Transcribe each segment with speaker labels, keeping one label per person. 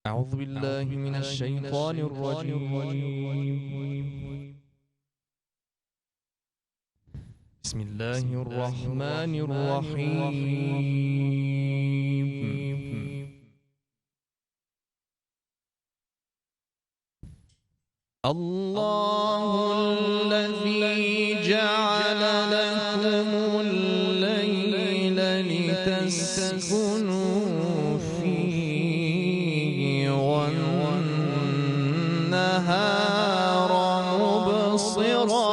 Speaker 1: أعوذ بالله من الشيطان الرجيم. بسم الله الرحمن الرحيم. الله الذي جعل لكم الليل لتسكنوا فيه والنهار مبصرا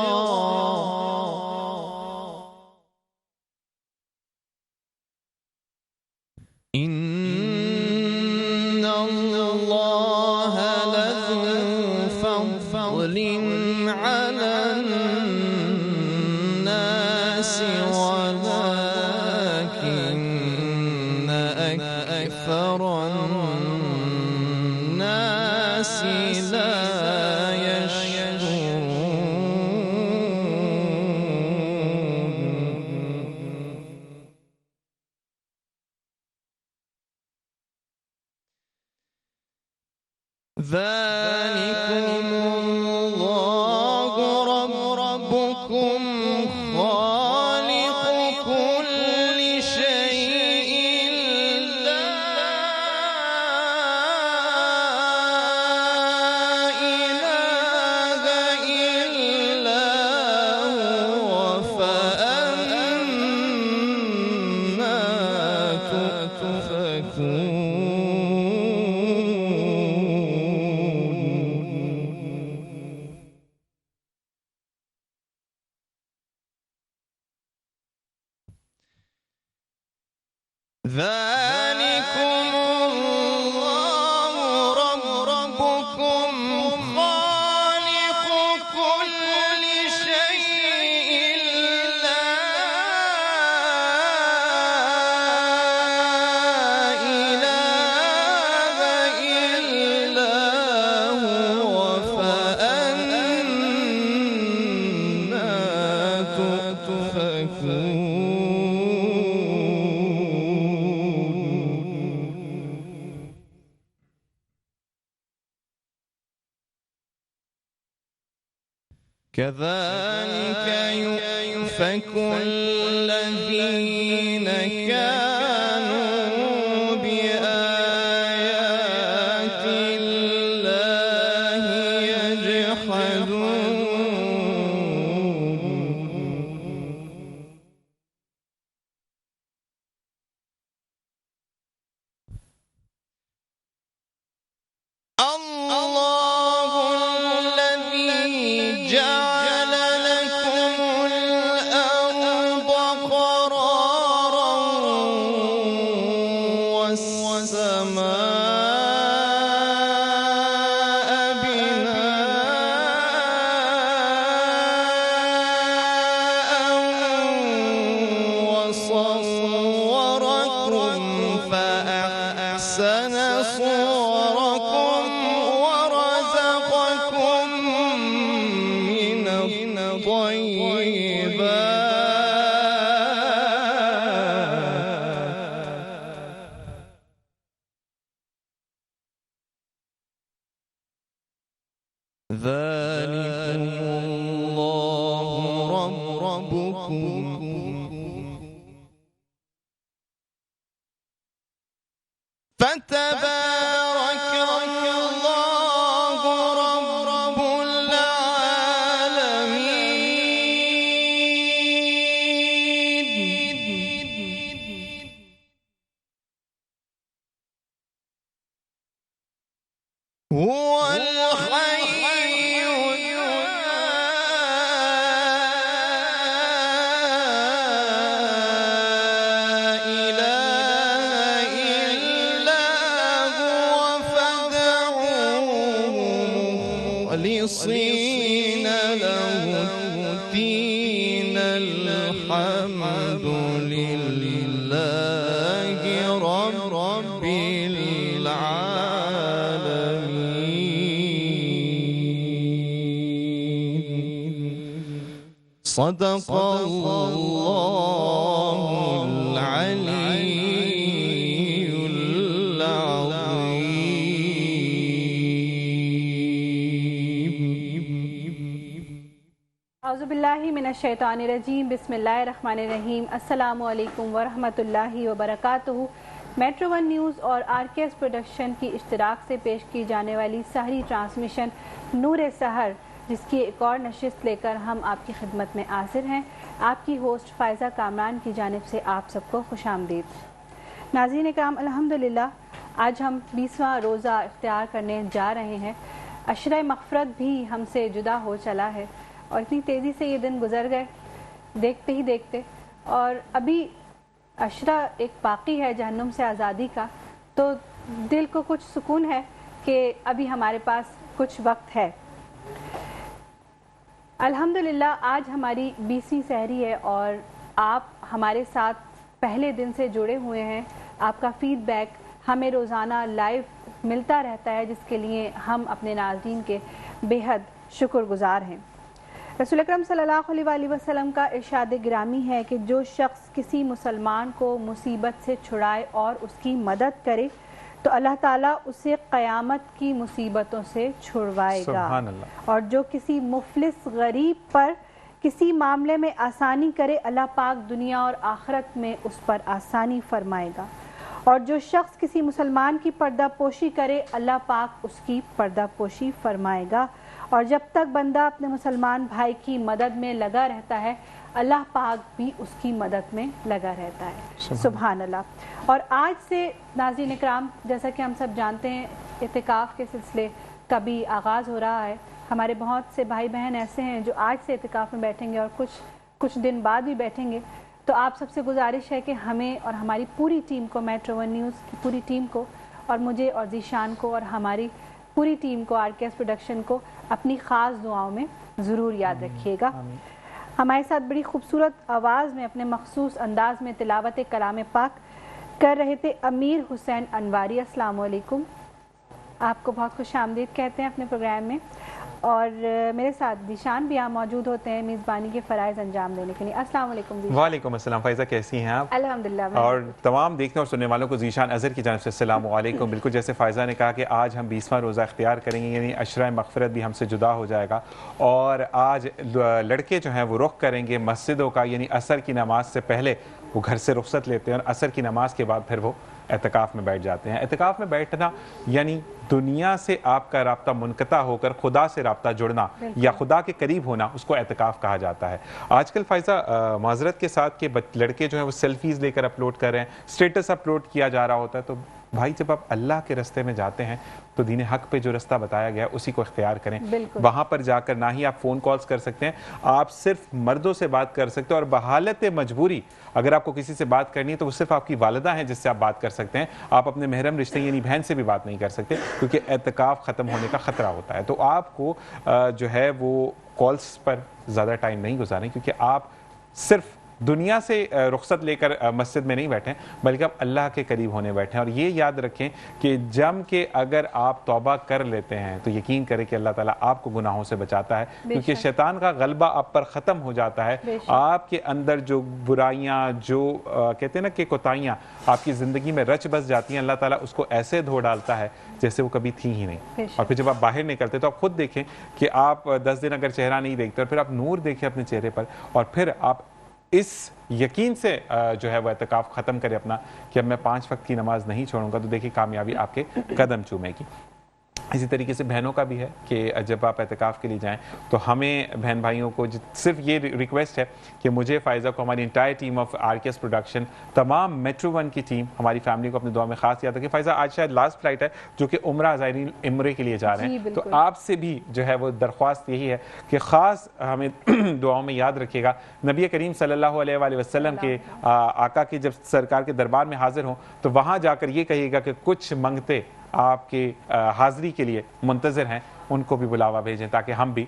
Speaker 1: إن الله لذو فضل على الناس ولكن أكثر الناس لا ذلكم الله ربكم خالق كل شيء لا إله إلا هو فأنا تؤفكون. ذلكم الله ربكم خالق كل شيء لا إله إلا هو فأنا تؤفكون. كذلك يؤفك الذين كانوا بآيات الله يجحدون. الله الذي جعل لكم الأرض قرارا والسماء بناء وصوركم فأحسن صوركم ورزقكم من الطيبات. ذلكم الله ربكم فتبارك الله رب العالمين. هو الحي مخلصين له الدين الحمد لله رب العالمين. صدق الله العلي العظيم.
Speaker 2: اعوذ باللہ من الشیطان الرجیم بسم اللہ الرحمن الرحیم السلام علیکم ورحمۃ اللہ وبرکاتہ۔ میٹرو ون نیوز اور آر کے ایس پروڈکشن کی اشتراک سے پیش کی جانے والی سحری ٹرانسمیشن نور سحر، جس کی ایک اور نشست لے کر ہم آپ کی خدمت میں حاضر ہیں۔ آپ کی ہوسٹ فائزہ کامران کی جانب سے آپ سب کو خوش آمدید۔ ناظرین کرام، الحمدللہ آج ہم 20واں روزہ اختیار کرنے جا رہے ہیں۔ عشرہ مغفرت بھی ہم سے جدا ہو چلا ہے اور اتنی تیزی سے یہ دن گزر گئے دیکھتے ہی دیکھتے، اور ابھی عشرہ ایک باقی ہے جہنم سے آزادی کا، تو دل کو کچھ سکون ہے کہ ابھی ہمارے پاس کچھ وقت ہے۔ الحمدللہ آج ہماری 20ویں سحری ہے اور آپ ہمارے ساتھ پہلے دن سے جڑے ہوئے ہیں۔ آپ کا فیڈ بیک ہمیں روزانہ لائیو ملتا رہتا ہے، جس کے لیے ہم اپنے ناظرین کے بے حد شکر گزار ہیں۔ رسول اکرم صلی اللہ علیہ وآلہ وسلم کا ارشاد گرامی ہے کہ جو شخص کسی مسلمان کو مصیبت سے چھڑائے اور اس کی مدد کرے تو اللہ تعالیٰ اسے قیامت کی مصیبتوں سے چھڑوائے گا،
Speaker 3: سبحان اللہ۔
Speaker 2: اور جو کسی مفلس غریب پر کسی معاملے میں آسانی کرے اللہ پاک دنیا اور آخرت میں اس پر آسانی فرمائے گا، اور جو شخص کسی مسلمان کی پردہ پوشی کرے اللہ پاک اس کی پردہ پوشی فرمائے گا، اور جب تک بندہ اپنے مسلمان بھائی کی مدد میں لگا رہتا ہے اللہ پاک بھی اس کی مدد میں لگا رہتا ہے۔ سبحان اللہ۔ اور آج سے ناظرین اکرام، جیسا کہ ہم سب جانتے ہیں، اعتکاف کے سلسلے کا بھی آغاز ہو رہا ہے۔ ہمارے بہت سے بھائی بہن ایسے ہیں جو آج سے اعتکاف میں بیٹھیں گے اور کچھ دن بعد بھی بیٹھیں گے۔ تو آپ سب سے گزارش ہے کہ ہمیں اور ہماری پوری ٹیم کو، میٹرو ون نیوز کی پوری ٹیم کو، اور مجھے اور ذیشان کو اور ہماری پوری ٹیم کو، آر کے ایس پروڈکشن کو، اپنی خاص دعاؤں میں ضرور یاد رکھیے گا۔ ہمارے ساتھ بڑی خوبصورت آواز میں اپنے مخصوص انداز میں تلاوت کلام پاک کر رہے تھے امیر حسین انواری۔ السلام علیکم، آپ کو بہت خوش آمدید کہتے ہیں اپنے پروگرام میں۔ اور میرے ساتھ ذیشان بھی آپ موجود ہوتے ہیں میزبانی کے فرائض انجام دینے کے لیے۔ السلام علیکم ذیشان۔
Speaker 3: وعلیکم السلام فائزہ، کیسی ہیں آپ؟
Speaker 2: الحمدللہ۔
Speaker 3: اور تمام دیکھنے اور سننے والوں کو ذیشان اظہر کی جانب سے السلام علیکم۔ بالکل جیسے فائزہ نے کہا کہ آج ہم 20واں روزہ اختیار کریں گے، یعنی عشرہ مغفرت بھی ہم سے جدا ہو جائے گا، اور آج لڑکے جو ہیں وہ رخ کریں گے مسجدوں کا، یعنی عصر کی نماز سے پہلے وہ گھر سے رخصت لیتے ہیں اور عصر کی نماز کے بعد پھر وہ اعتکاف میں بیٹھ جاتے ہیں۔ اعتکاف میں بیٹھنا یعنی دنیا سے آپ کا رابطہ منقطع ہو کر خدا سے رابطہ جڑنا یا خدا کے قریب ہونا، اس کو اعتکاف کہا جاتا ہے۔ آج کل فائزہ معذرت کے ساتھ کہ لڑکے جو ہیں وہ سیلفیز لے کر اپلوڈ کر رہے ہیں، اسٹیٹس اپلوڈ کیا جا رہا ہوتا ہے، تو بھائی جب آپ اللہ کے رستے میں جاتے ہیں تو دین حق پہ جو رستہ بتایا گیا ہے اسی کو اختیار کریں۔ وہاں پر جا کر نہ ہی آپ فون کالز کر سکتے ہیں، آپ صرف مردوں سے بات کر سکتے ہیں، اور بحالت مجبوری اگر آپ کو کسی سے بات کرنی ہے تو وہ صرف آپ کی والدہ ہیں جس سے آپ بات کر سکتے ہیں۔ آپ اپنے محرم رشتے یعنی بہن سے بھی بات نہیں کر سکتے، کیونکہ اعتکاف ختم ہونے کا خطرہ ہوتا ہے۔ تو آپ کو جو ہے وہ کالز پر زیادہ ٹائم نہیں گزاریں، کیونکہ آپ صرف دنیا سے رخصت لے کر مسجد میں نہیں بیٹھیں بلکہ آپ اللہ کے قریب ہونے بیٹھیں۔ اور یہ یاد رکھیں کہ جم کے اگر آپ توبہ کر لیتے ہیں تو یقین کریں کہ اللہ تعالیٰ آپ کو گناہوں سے بچاتا ہے، کیونکہ شیطان کا غلبہ آپ پر ختم ہو جاتا ہے۔ آپ کے اندر جو برائیاں، جو کہتے ہیں نا کہ کوتاہیاں آپ کی زندگی میں رچ بس جاتی ہیں، اللہ تعالیٰ اس کو ایسے دھو ڈالتا ہے جیسے وہ کبھی تھی ہی نہیں۔ اور پھر جب آپ باہر نکلتے تو آپ خود دیکھیں کہ آپ 10 دن اگر چہرہ نہیں دیکھتے اور پھر آپ نور دیکھیں اپنے چہرے پر، اور پھر آپ اس یقین سے جو ہے وہ اعتکاف ختم کرے اپنا کہ اب میں 5 وقت کی نماز نہیں چھوڑوں گا، تو دیکھیں کامیابی آپ کے قدم چومے گی۔ اسی طریقے سے بہنوں کا بھی ہے کہ جب آپ اعتکاف کے لیے جائیں تو ہمیں بہن بھائیوں کو صرف یہ ریکویسٹ ہے کہ مجھے، فائزہ کو، ہماری انٹائر ٹیم آف آر کے ایس پروڈکشن، تمام میٹرو ون کی ٹیم، ہماری فیملی کو اپنی دعا میں خاص یاد رکھیں۔ فائزہ آج شاید لاسٹ فلائٹ ہے جو کہ عمرہ زائرین عمرے کے لیے جا رہے ہیں، تو آپ سے بھی جو ہے وہ درخواست یہی ہے کہ خاص ہمیں دعاؤں میں یاد رکھیے گا۔ نبی کریم صلی اللہ علیہ وآلہ وسلم کے آقا کے جب سرکار کے دربار میں حاضر ہوں تو وہاں جا کر یہ کہیے گا کہ کچھ منگتے آپ کے حاضری کے لیے منتظر ہیں، ان کو بھی بلاوا بھیجیں تاکہ ہم بھی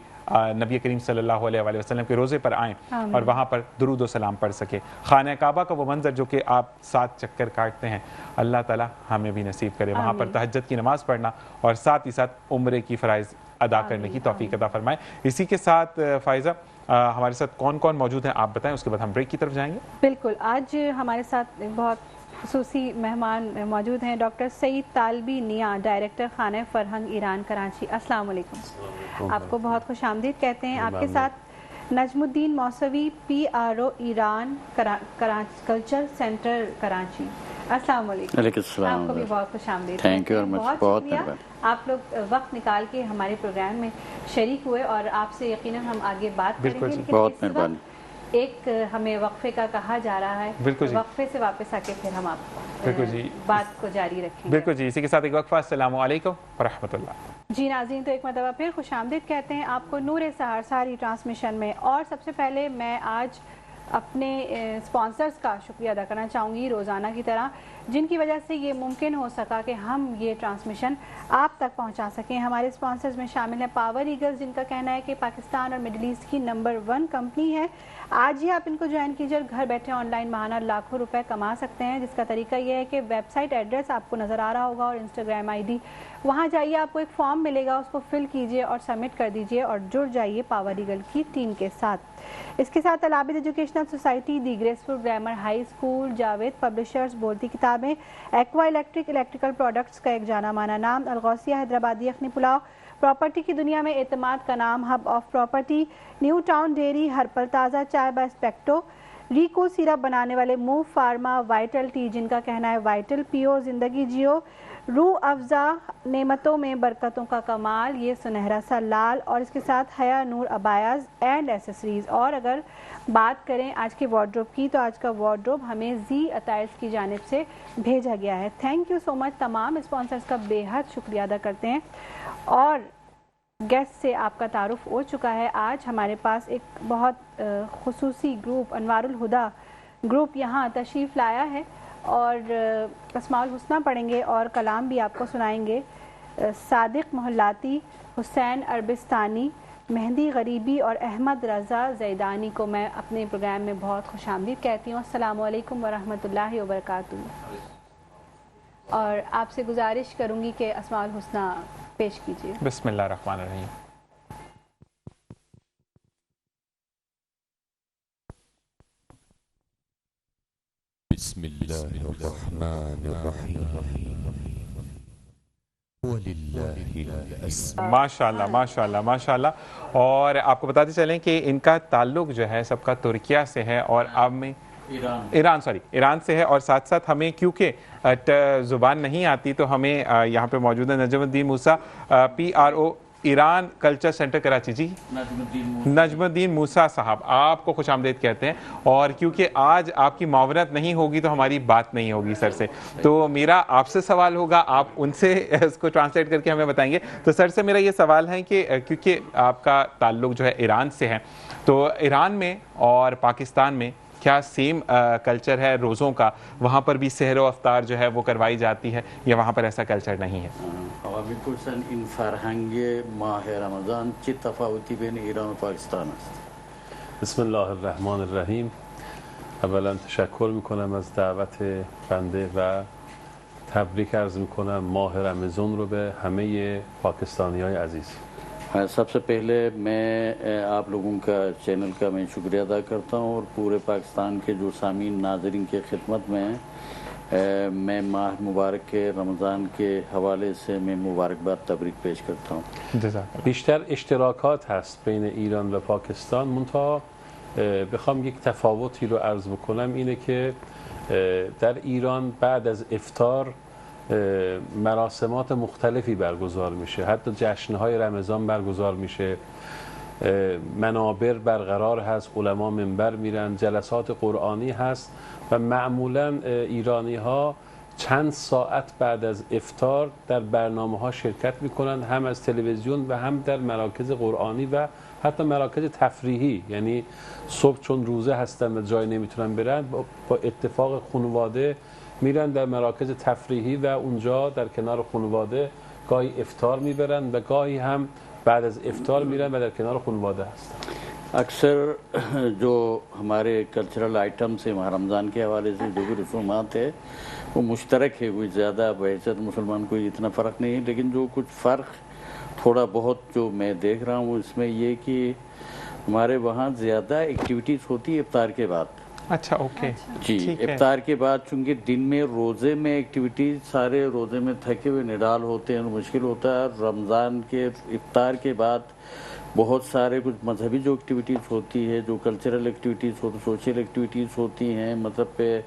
Speaker 3: نبی کریم صلی اللہ علیہ وآلہ وسلم کے روزے پر آئیں اور وہاں پر درود و سلام پڑھ سکیں۔ خانہ کعبہ کا وہ منظر جو کہ آپ 7 چکر کاٹتے ہیں، اللہ تعالیٰ ہمیں بھی نصیب کرے وہاں پر تہجد کی نماز پڑھنا، اور ساتھ ہی ساتھ عمرے کی فرائض ادا کرنے کی توفیق عطا فرمائے۔ اسی کے ساتھ فائزہ ہمارے ساتھ کون کون موجود ہیں آپ بتائیں، اس کے بعد ہم بریک کی طرف جائیں گے۔
Speaker 2: بالکل، آج ہمارے ساتھ بہت خصوصی مہمان موجود ہیں، ڈاکٹر سعید طالبی نیا، ڈائریکٹر خانہ فرہنگ ایران کراچی۔ السلام علیکم، آپ کو بہت خوش آمدید کہتے ہیں۔ آپ کے ساتھ نجم الدین Moosavi PRO Iran culture center Karachi. السلام علیکم.
Speaker 4: علیکم السلام.
Speaker 2: آپ کو بھی بہت خوش آمدید.
Speaker 4: Thank you very much. بہت
Speaker 2: شکریہ آپ لوگ وقت نکال کے ہمارے پروگرام میں شریک ہوئے اور آپ سے یقیناً ہم آگے بات کریں گے.
Speaker 4: بہت مہربانی.
Speaker 2: ایک ہمیں وقفے کا کہا جا رہا ہے, وقفے سے واپس آ کے پھر ہم آپ بات کو جاری رکھیں گے.
Speaker 3: بالکل جی, اسی کے ساتھ ایک وقفہ. السلام علیکم ورحمۃ اللہ.
Speaker 2: جی ناظرین, تو ایک مرتبہ پھر خوش آمدید کہتے ہیں آپ کو نور سحر ساری ٹرانسمیشن میں. اور سب سے پہلے میں آج اپنے اسپانسرز کا شکریہ ادا کرنا چاہوں گی روزانہ کی طرح, جن کی وجہ سے یہ ممکن ہو سکا کہ ہم یہ ٹرانسمیشن آپ تک پہنچا سکیں. ہمارے اسپانسرز میں شامل ہیں پاور ایگلز, جن کا کہنا ہے کہ پاکستان اور مڈل ایسٹ کی نمبر 1 کمپنی ہے. آج ہی آپ ان کو جوائن کیجیے اور گھر بیٹھے آن لائن ماہانہ لاکھوں روپے کما سکتے ہیں, جس کا طریقہ یہ ہے کہ ویب سائٹ ایڈریس آپ کو نظر آ رہا ہوگا اور انسٹاگرام ID, وہاں جائیے, آپ کو ایک فارم ملے گا, اس کو فل کیجیے اور سبمٹ کر دیجیے اور جڑ جائیے پاور ایگل کی ٹیم کے ساتھ. اس کے ساتھ Alabid educational society, the graceful grammar high school, Javed publishers, بولتی کتابیں, ایکوا الیکٹرک, الیکٹریکل پروڈکٹس کا ایک جانا مانا نام, الغوثیہ حیدرآبادی یخنی پلاؤ, پراپرٹی کی دنیا میں اعتماد کا نام, hub of property, new town dairy, ہر پل تازہ چائے با اسپیکٹو, ریکو سیرپ بنانے والے موو فارما, وائٹل ٹی, جن کا کہنا ہے وائٹل پیو زندگی جیو, روح افزا نعمتوں میں برکتوں کا کمال, یہ سنہرا سا لال, اور اس کے ساتھ حیا نور ابایاز اینڈ ایسیسریز. اور اگر بات کریں آج کے وارڈروب کی, تو آج کا وارڈروب ہمیں زی عطائز کی جانب سے بھیجا گیا ہے. تھینک یو سو مچ. تمام اسپانسرز کا بے حد شکریہ ادا کرتے ہیں. اور گیسٹ سے آپ کا تعارف ہو چکا ہے. آج ہمارے پاس ایک بہت خصوصی گروپ, انوار الہدا گروپ, یہاں تشریف لایا ہے اور اسماء الحسنہ پڑھیں گے اور کلام بھی آپ کو سنائیں گے. صادق محلاتی, حسین عربستانی, مہندی غریبی اور احمد رضا زیدانی کو میں اپنے پروگرام میں بہت خوش آمدید کہتی ہوں. السلام علیکم ورحمۃ اللہ وبرکاتہ. اور آپ سے گزارش کروں گی کہ اسماء الحسنہ پیش کیجیے.
Speaker 3: بسم اللہ الرحمن الرحیم.
Speaker 1: بسم اللہ الرحمن الرحیم.
Speaker 3: ماشاء اللہ ماشاء اللہ ماشاء اللہ. اور آپ کو بتاتے چلیں کہ ان کا تعلق جو ہے سب کا ترکیہ سے ہے, اور اب میں ایران سے ہے, اور ساتھ ساتھ ہمیں کیونکہ زبان نہیں آتی تو ہمیں یہاں پہ موجود ہے Najm uddin Musa, PRO Iran culture center Karachi. جی نجم الدین موسیٰ صاحب, آپ کو خوش آمدید کہتے ہیں. اور کیونکہ آج آپ کی معاونت نہیں ہوگی تو ہماری بات نہیں ہوگی سر سے, تو میرا آپ سے سوال ہوگا, آپ ان سے اس کو ٹرانسلیٹ کر کے ہمیں بتائیں گے. تو سر سے میرا یہ سوال ہے کہ کیونکہ آپ کا تعلق جو ہے ایران سے ہے, تو ایران میں اور پاکستان میں کیا سیم کلچر ہے روزوں کا؟ وہاں پر بھی سحر و افطار جو ہے وہ کروائی جاتی ہے, یا وہاں پر ایسا کلچر نہیں ہے؟
Speaker 4: میپرسن این فرهنگ ماه رمضان چه تفاوتی بین ایران و پاکستان است؟
Speaker 5: بسم الله الرحمن الرحیم. اولا تشکر میکنم از دعوت بنده و تبریک عرض میکنم ماه رمضان رو به همه پاکستانی های عزیز.
Speaker 4: سب سے پہلے میں آپ لوگوں کا چینل کا میں شکریہ ادا کرتا ہوں, اور پورے پاکستان کے جو سامعین ناظرین کے خدمت میں میں ماہ مبارک کے رمضان کے حوالے سے میں مبارکباد تبریک پیش کرتا ہوں.
Speaker 5: بیشتر اشتراکات هست بین ایران و پاکستان, منتها بخوام یک تفاوتی رو عرض بکنم اینه که در ایران بعد از افطار مراسمات مختلفی برگزار میشه, حتی جشنهای رمضان برگزار میشه, منابر برقرار هست, علما منبر میرن, جلسات قرآنی هست و معمولا ایرانی ها چند ساعت بعد از افطار در برنامه ها شرکت میکنن, هم از تلویزیون و هم در مراکز قرآنی و حتی مراکز تفریحی. یعنی صبح چون روزه هستن و جای نمیتونن برن, با اتفاق خانواده میرن در مراکز تفریحی و اونجا در کنار خانواده گاهی افطار میبرن و گاهی هم بعد از افطار میرن و در کنار خانواده هستن.
Speaker 4: اکثر جو ہمارے کلچرل آئٹمس ہیں رمضان کے حوالے سے جو بھی رسومات ہے وہ مشترک ہے, کوئی زیادہ بحیثیت مسلمان کوئی اتنا فرق نہیں ہے, لیکن جو کچھ فرق تھوڑا بہت جو میں دیکھ رہا ہوں اس میں یہ کہ ہمارے وہاں زیادہ ایکٹیویٹیز ہوتی ہے افطار کے بعد.
Speaker 3: اچھا اوکے
Speaker 4: جی افطار کے بعد چونکہ دن میں روزے میں ایکٹیویٹیز سارے روزے میں تھکے ہوئے نڈال ہوتے ہیں، مشکل ہوتا ہے. رمضان کے افطار کے بعد بہت سارے کچھ مذہبی جو ایکٹیویٹیز ہوتی ہے، جو کلچرل ایکٹیویٹیز ہوتی، سوشل ایکٹیویٹیز ہوتی ہیں، مطلب پہ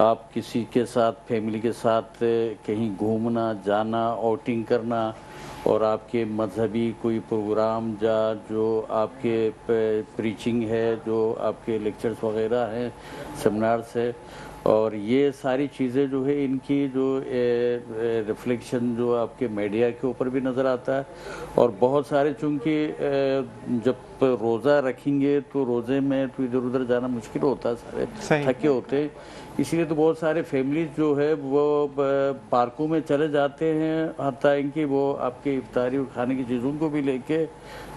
Speaker 4: آپ کسی کے ساتھ فیملی کے ساتھ کہیں گھومنا جانا، آؤٹنگ کرنا، اور آپ کے مذہبی کوئی پروگرام جو آپ کے پریچنگ ہے، جو آپ کے لیکچرز وغیرہ ہیں، سیمینارز ہے، اور یہ ساری چیزیں جو ہے ان کی جو ریفلیکشن جو آپ کے میڈیا کے اوپر بھی نظر آتا ہے. اور بہت سارے چونکہ جب روزہ رکھیں گے تو روزے میں تو ادھر ادھر جانا مشکل ہوتا ہے، سارے تھکے ہوتے ہیں، اس لیے تو بہت سارے فیملیز جو ہے وہ پارکوں میں چلے جاتے ہیں، حتیٰ کہ وہ آپ کے افطاری اور کھانے کی چیزوں کو بھی لے کے.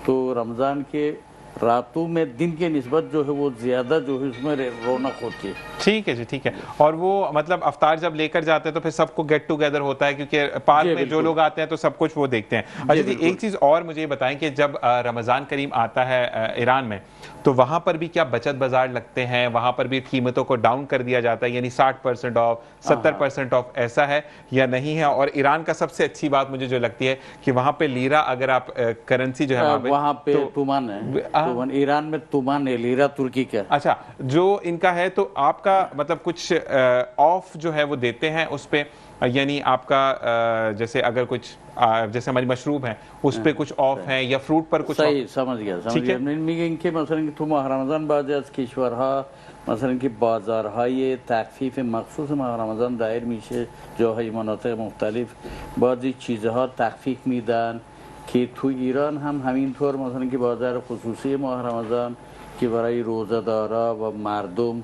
Speaker 4: تو رمضان کے راتوں میں دن کے نسبت جو ہے وہ زیادہ جو ہے اس میں رونق ہوتی ہے.
Speaker 3: ٹھیک ہے جی، ٹھیک ہے. اور وہ مطلب افطار جب لے کر جاتے ہیں تو پھر سب کو گیٹ ٹوگیدر ہوتا ہے، کیونکہ پارک میں جو لوگ آتے ہیں تو سب کچھ وہ دیکھتے ہیں. اچھا جی، ایک چیز اور مجھے یہ بتائیں کہ جب رمضان کریم آتا ہے ایران میں تو وہاں پر بھی کیا بچت بازار لگتے ہیں؟ وہاں پر بھی قیمتوں کو ڈاؤن کر دیا جاتا ہے، یعنی 60% آف، 70% آف ایسا ہے یا نہیں ہے؟ اور ایران کا سب سے اچھی بات مجھے جو لگتی ہے کہ وہاں پہ لیرا، اگر آپ کرنسی جو ہے
Speaker 4: وہاں پہ تومان ہے، ایران میں تومان ہے، لیرا ترکی کا.
Speaker 3: اچھا، جو ان کا ہے تو آپ کا مطلب کچھ آف جو ہے وہ دیتے ہیں اس پہ، یعنی آپ کا جیسے اگر کچھ جیسے ہماری مشروب ہیں اس پہ کچھ آف ہے یا فروٹ پر کچھ؟
Speaker 4: صحیح، سمجھ گیا. میگن که مثلا که تو ماه رمضان بعضی از کشورها مثلا که بازارهای تخفیف مخصوص ماه رمضان دایر میشه، جاهای مناطق مختلف بعضی چیزها تخفیف میدن، که تو ایران هم همینطور مثلا که بازار خصوصی ماه رمضان که برای روزه‌دارا و مردم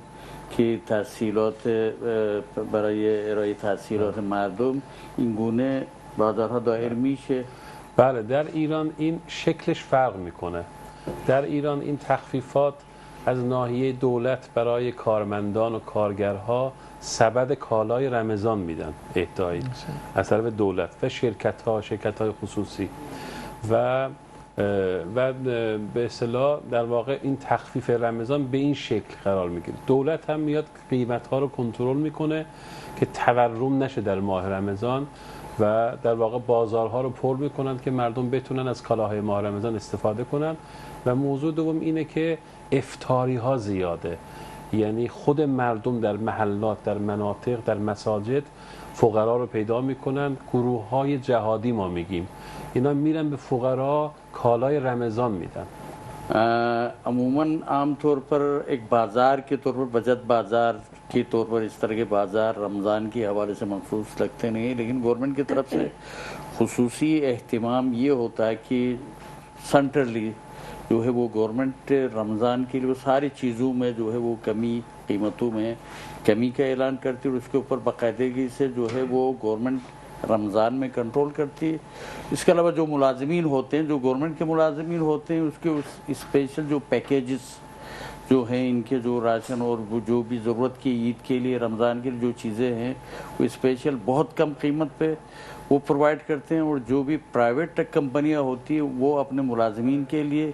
Speaker 4: که تسهیلات برای ارائه تسهیلات مردم این گونه بازارها دایر میشه.
Speaker 5: بله، در ایران این شکلش فرق میکنه. در ایران این تخفیفات از ناحیه دولت برای کارمندان و کارگرها سبد کالای رمضان میدن، اهدایی از طرف دولت و شرکت‌های خصوصی و به اصطلاح در واقع این تخفیف رمضان به این شکل قرار میگیره. دولت هم میاد قیمت‌ها رو کنترل میکنه که تورم نشه در ماه رمضان و در واقع بازارها رو پر میکنن که مردم بتونن از کالاهای ماه رمضان استفاده کنن. و موضوع دوم اینه که افطاری ها زیاده، یعنی خود مردم در محلات، در مناطق، در مساجد فقرا رو پیدا میکنن. گروه های جهادی ما میگیم، اینا میرن به فقرا کالای رمضان میدن.
Speaker 4: عموماً عام طور پر ایک بازار کے طور پر، بچت بازار کے طور پر اس طرح کے بازار رمضان کے حوالے سے مخصوص لگتے نہیں ہیں، لیکن گورنمنٹ کی طرف سے خصوصی اہتمام یہ ہوتا ہے کہ سینٹرلی جو ہے وہ گورنمنٹ رمضان کے لیے وہ ساری چیزوں میں جو ہے وہ کمی، قیمتوں میں کمی کا اعلان کرتی ہے، اور اس کے اوپر باقاعدگی سے جو ہے وہ گورنمنٹ رمضان میں کنٹرول کرتی ہے. اس کے علاوہ جو ملازمین ہوتے ہیں، جو گورنمنٹ کے ملازمین ہوتے ہیں، اس کے اسپیشل جو پیکیجز جو ہیں، ان کے جو راشن اور جو بھی ضرورت کی عید کے لیے، رمضان کے لیے جو چیزیں ہیں، وہ اسپیشل بہت کم قیمت پہ وہ پرووائڈ کرتے ہیں. اور جو بھی پرائیویٹ کمپنیاں ہوتی ہیں وہ اپنے ملازمین کے لیے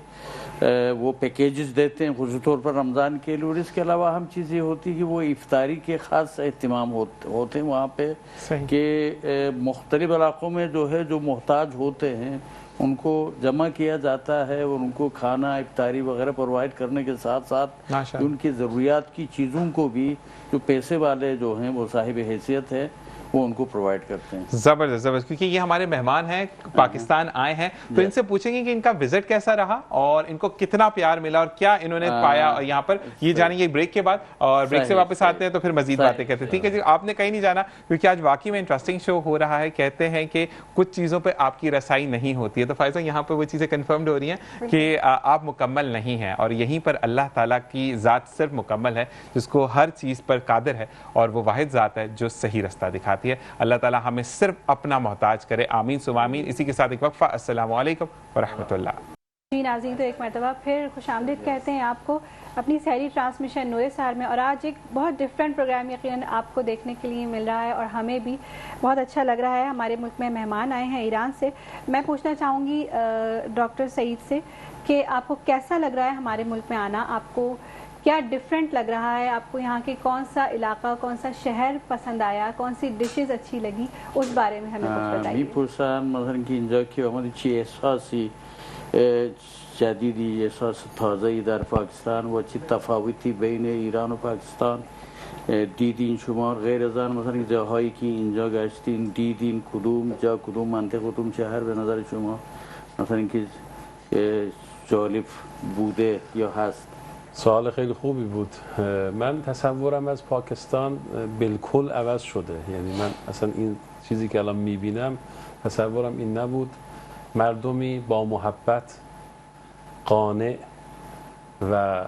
Speaker 4: وہ پیکیجز دیتے ہیں خصوصی طور پر رمضان کے لیے. اور اس کے علاوہ اہم چیز یہ ہوتی ہے کہ وہ افطاری کے خاص اہتمام ہوتے ہیں وہاں پہ، کہ مختلف علاقوں میں جو ہے جو محتاج ہوتے ہیں ان کو جمع کیا جاتا ہے، اور ان کو کھانا، افطاری وغیرہ پرووائڈ کرنے کے ساتھ ساتھ ان کی ضروریات کی چیزوں کو بھی جو پیسے والے جو ہیں وہ صاحب حیثیت ہے وہ ان کو پرووائڈ کرتے ہیں.
Speaker 3: زبردست زبردست. کیونکہ یہ ہمارے مہمان ہیں، پاکستان آئے ہیں، تو ان سے پوچھیں گے کہ ان کا وزٹ کیسا رہا اور ان کو کتنا پیار ملا اور کیا انہوں نے پایا یہاں پر. یہ جانیں گے بریک کے بعد، اور بریک سے واپس آتے ہیں تو پھر مزید باتیں کرتے ہیں. ٹھیک ہے جی، آپ نے کہیں نہیں جانا کیونکہ آج واقعی میں انٹرسٹنگ شو ہو رہا ہے. کہتے ہیں کہ کچھ چیزوں پہ آپ کی رسائی نہیں ہوتی ہے، تو فائزہ یہاں پہ وہ چیزیں کنفرمڈ ہو رہی ہیں کہ آپ مکمل نہیں ہیں، اور یہیں پر اللہ تعالیٰ کی ذات صرف مکمل ہے، جس کو ہر چیز پر قادر ہے، اور وہ واحد ذات ہے جو صحیح رستہ دکھاتی ہے. اللہ تعالیٰ ہمیں صرف اپنا محتاج کرے. آمین ثم آمین. اسی کے ساتھ ایک وقفہ. السلام علیکم ورحمۃ اللہ.
Speaker 2: جی ناظرین، تو ایک مرتبہ پھر خوش آمدید کہتے ہیں آپ کو اپنی سحری ٹرانسمیشن نور سحر میں. اور آج ایک بہت ڈفرینٹ پروگرام یقیناً آپ کو دیکھنے کے لیے مل رہا ہے، اور ہمیں بھی بہت اچھا لگ رہا ہے. ہمارے ملک میں مہمان آئے ہیں ایران سے. میں پوچھنا چاہوں گی ڈاکٹر سعید سے کہ آپ کو کیسا لگ رہا ہے ہمارے ملک میں آنا؟ آپ کو کیا ڈفرینٹ لگ رہا ہے آپ کو یہاں کے؟ کون سا علاقہ، کون سا شہر پسند آیا؟ کون سی ڈشز اچھی لگی؟ اس بارے میں ہمیں کچھ بتائیے.
Speaker 4: میپرسان مثلا که اینجا که آمدی چه احساسی جدیدی، احساس تازه‌ای در پاکستان و چه تفاوتی بین ایران و پاکستان دیدین شما؟ غیر از آن مثلا جاهایی که اینجا گشتین دیدین، کدوم جا، کدوم منطقه، کدوم شهر به نظر شما مثلا اینکه جالب بوده یا هست؟
Speaker 5: سوال خیلی خوبی بود. من تصورم از پاکستان بالکل عوض شده. یعنی من اصلا این چیزی که الان میبینم تصورم این نبود. مردمی با محبت، قانع و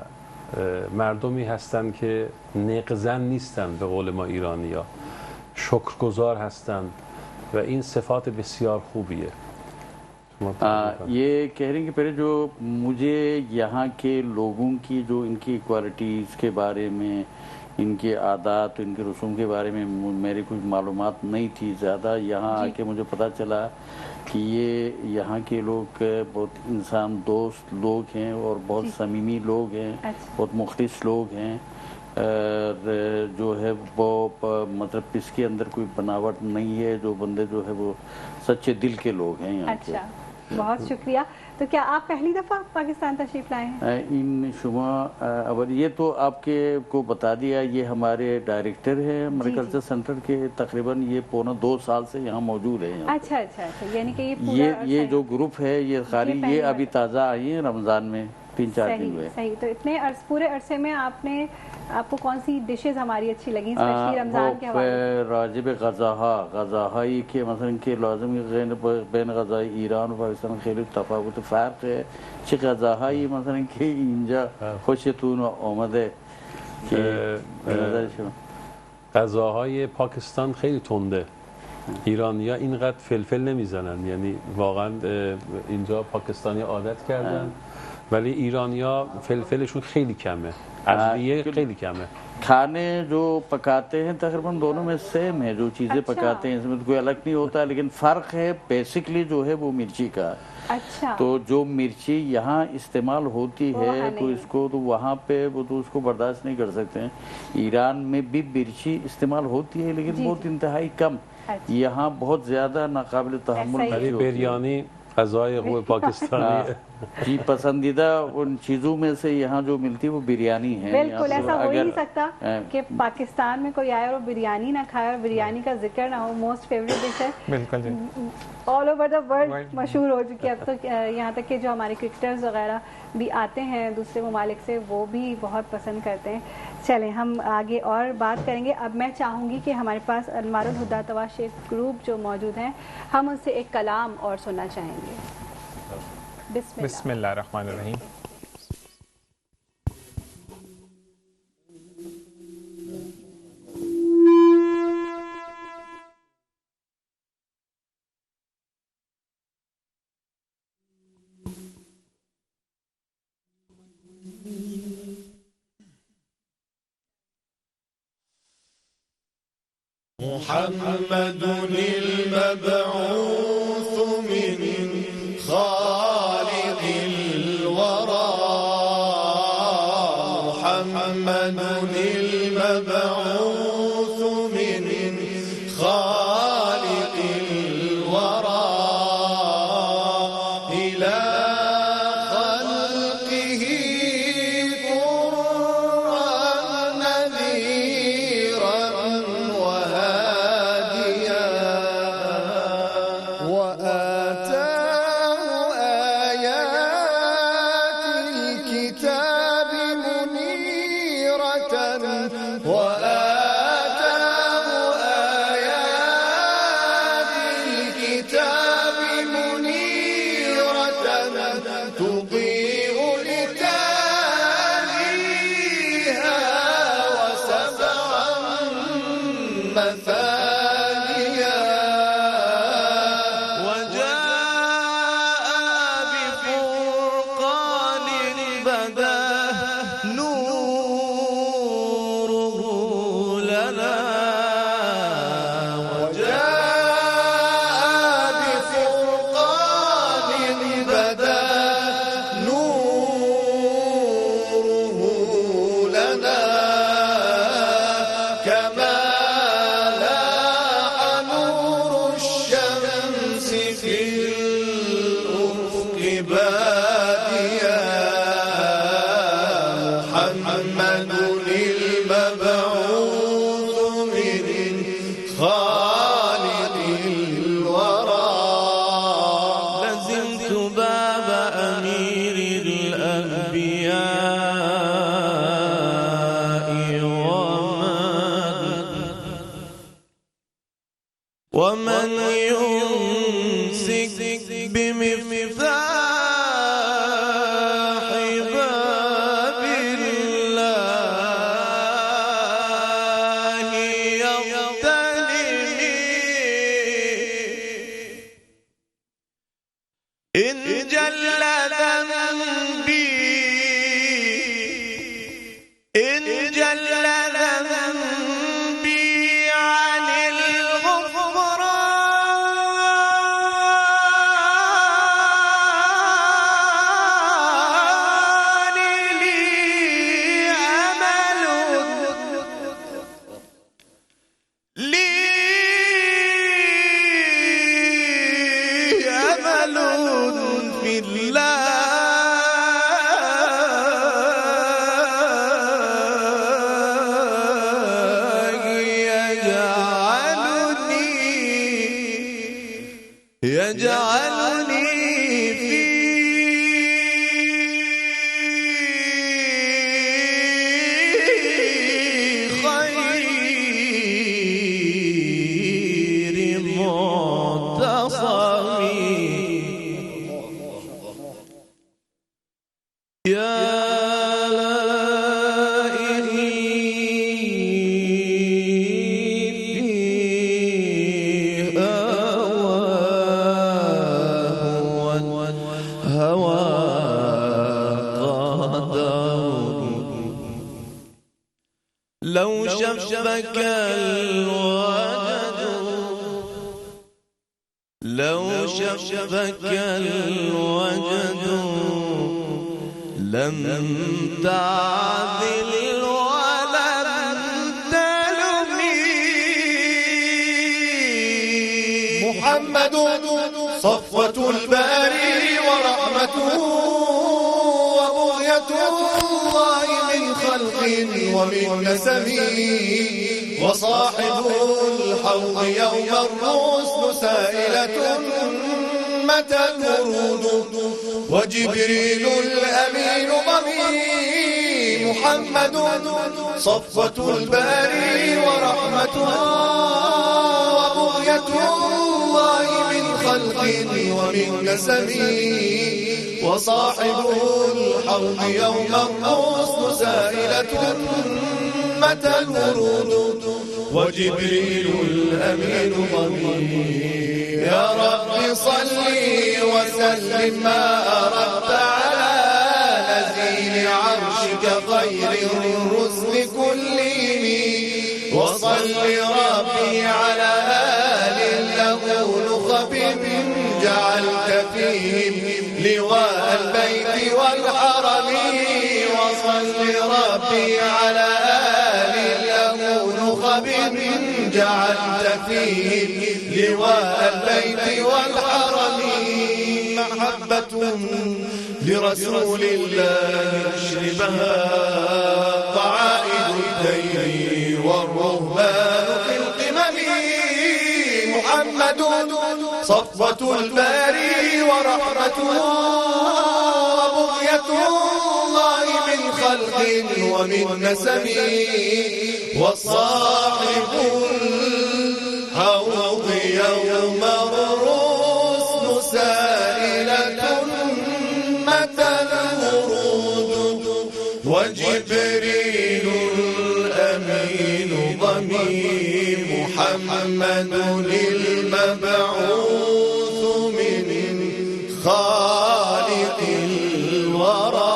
Speaker 5: مردمی هستند که نقزن نیستند به قول ما ایرانی‌ها، شکرگزار هستند و این صفات بسیار خوبیه.
Speaker 4: یہ کہہ رہے ہیں کہ پہلے جو مجھے یہاں کے لوگوں کی جو ان کی کوالٹیز کے بارے میں، ان کے عادات، ان کے رسوم کے بارے میں میری کچھ معلومات نہیں تھی زیادہ. یہاں آ کے مجھے پتہ چلا کہ یہ یہاں کے لوگ بہت انسان دوست لوگ ہیں اور بہت صمیمی لوگ ہیں، بہت مخلص لوگ ہیں. جو ہے وہ مطلب اس کے اندر کوئی بناوٹ نہیں ہے، جو بندے جو ہے وہ سچے دل کے لوگ ہیں یہاں کے.
Speaker 2: اچھا، بہت شکریہ. تو کیا آپ پہلی دفعہ پاکستان تشریف لائے ہیں؟
Speaker 4: ان شما اور یہ تو آپ کے کو بتا دیا، یہ ہمارے ڈائریکٹر ہیں میریکلچر سینٹر کے، تقریباً یہ پونا 2 سال سے یہاں موجود ہیں.
Speaker 2: اچھا اچھا اچھا، یعنی کہ یہ
Speaker 4: جو گروپ ہے یہ خالی یہ ابھی تازہ آئی ہیں رمضان میں 3-4 دن ہوئے.
Speaker 2: صحیح. تو اتنے پورے عرصے میں آپ کو کون سی ڈشز ہماری اچھی لگیں اسپیشلی رمضان کے حوالے سے؟
Speaker 4: راجب غذاهایی که مثلا که لازم بین غذای ایران و پاکستان خیلی تفاوت فرق ہے. چه غذاهایی مثلا که اینجا خوشتون آمده که به نظر شما؟
Speaker 5: غذاهای پاکستان خیلی تنده. ایرانی‌ها اینقدر فلفل نمیزنن، یعنی واقعا اینجا پاکستانی عادت کردن ولی ایرانی‌ها فلفلشون خیلی کمه، ادویه خیلی کمه.
Speaker 4: کھانے جو پکاتے ہیں تقریباً دونوں میں سیم ہے، جو چیزیں پکاتے ہیں اس میں کوئی الگ نہیں ہوتا، لیکن فرق ہے بیسکلی جو ہے وہ مرچی کا.
Speaker 2: اچھا.
Speaker 4: تو جو مرچی یہاں استعمال ہوتی ہے تو اس کو تو وہاں پہ وہ تو اس کو برداشت نہیں کر سکتے ہیں. ایران میں بھی مرچی استعمال ہوتی ہے لیکن بہت انتہائی کم. یہاں بہت زیادہ ناقابل تحمل
Speaker 5: بریانی غذای خوب پاکستانی ہے.
Speaker 4: جی پسندیدہ ان چیزوں میں سے یہاں جو ملتی ہے وہ بریانی ہے.
Speaker 2: بالکل ایسا ہو ہی نہیں سکتا کہ پاکستان میں کوئی آئے اور بریانی نہ کھائے اور بریانی کا ذکر نہ ہو. موسٹ فیوریٹ ڈش ہے، بالکل آل اوور دا ورلڈ مشہور ہو چکی ہے اب تو. یہاں تک کہ جو ہمارے کرکٹرز وغیرہ بھی آتے ہیں دوسرے ممالک سے وہ بھی بہت پسند کرتے ہیں. چلیں ہم آگے اور بات کریں گے. اب میں چاہوں گی کہ ہمارے پاس انوار الہدیٰ طوع شیخ گروپ جو موجود ہیں، ہم ان سے ایک کلام اور سننا چاہیں گے.
Speaker 3: بسم اللہ الرحمن الرحیم.
Speaker 6: محمد المبعوث من خالق الورى، محمد المبعوث من خالق الورى إلى خلقه طرا نذيرا وهاديا بمفتاح باب الله يغتنمي إن جل ذنبي إن جل ذنبي عن الغفران لي أمل في الله يجعلني في خير معتصم يا لو شفك الوجد لو شفك الوجد لم تعذل ولم تلمي محمد صفوة الباري ورحمته وبغية الله من خلق ومن نسب وصاحب الحوض يوم الرسل سائلة متى الورود وجبريل الأمين ضمير محمد صفوة الباري ورحمته وبغية الله من خلق ومن نسب وصاحب الحوض يوم الرسل سائلة متى الورود وجبريل الأمين ضمير يا رب صل وسلم ما أردت على نزيل عرشك خير الرسل كلهم وصل ربي على آل له نخب جعلت فيهم لواء البيت والحرم وصل ربي على آل له نخب جعلت فيهم لواء البيت والحرم محبة لرسول الله أشربها قعائد الدين والرهبان في القمم محمد صفوة الباري ورحمته وبغية الله من خلق ومن نسب وصاحب الحوض يوم الرسل سائلة متى الورود وجبريل الأمين ضمير محمد المبعوث من خالق الورى.